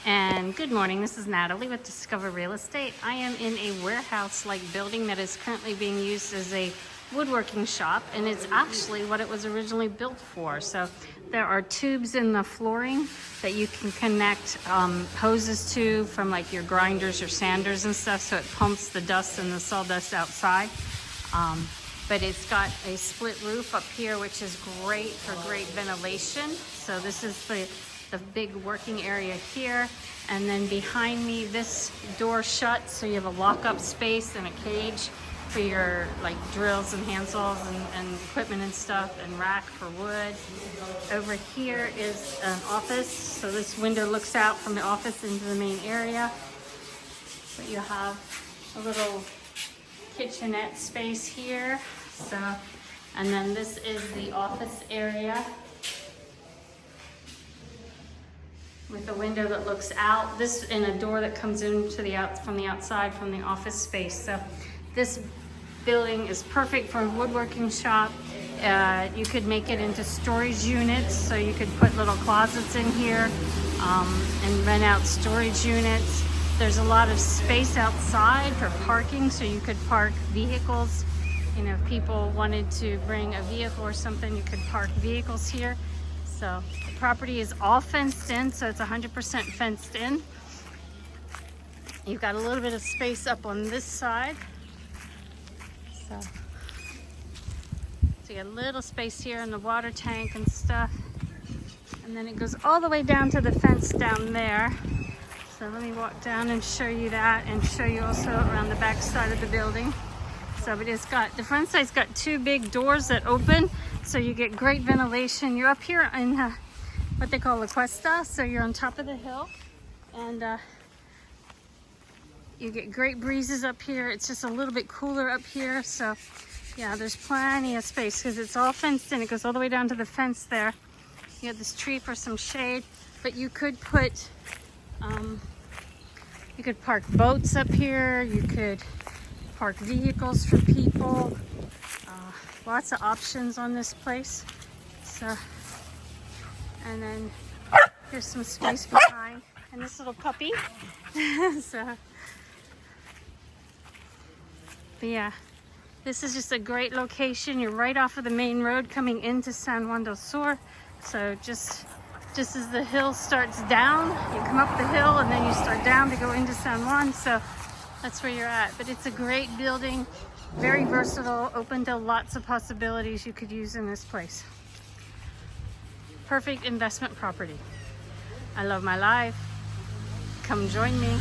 And good morning, this is Natalie with Discover Real Estate. I am in a warehouse-like building that is currently being used as a woodworking shop, and it's actually what it was originally built for. So there are tubes in the flooring that you can connect hoses to from like your grinders or sanders and stuff, so it pumps the dust and the sawdust outside. But it's got a split roof up here, which is great for great ventilation. So this is the big working area here. And then behind me, this door shuts, so you have a lock-up space and a cage for your like drills and hand saws and equipment and stuff, and rack for wood. Over here is an office, so this window looks out from the office into the main area. But you have a little kitchenette space here. So, and then this is the office area with a window that looks out. This and a door that comes into from the outside from the office space. So this building is perfect for a woodworking shop. You could make it into storage units, so you could put little closets in here and rent out storage units. There's a lot of space outside for parking, so you could park vehicles. You know, if people wanted to bring a vehicle or something, you could park vehicles here. So the property is all fenced in, so it's 100% fenced in. You've got a little bit of space up on this side. So you got a little space here in the water tank and stuff. And then it goes all the way down to the fence down there. So let me walk down and show you that, and show you also around the back side of the building. So but it's got, the front side's got two big doors that open, so you get great ventilation. You're up here in what they call La Cuesta, so you're on top of the hill, and you get great breezes up here. It's just a little bit cooler up here, so yeah, there's plenty of space because it's all fenced in. It goes all the way down to the fence there. You have this tree for some shade, but you could put you could park boats up here. You could park vehicles for people. Lots of options on this place. So, and then here's some space behind, and this little puppy. So, but yeah, this is just a great location. You're right off of the main road coming into San Juan del Sur. So just as the hill starts down, you come up the hill and then you start down to go into San Juan. So that's where you're at. But it's a great building, very versatile, open to lots of possibilities you could use in this place. Perfect investment property. I love my life. Come join me.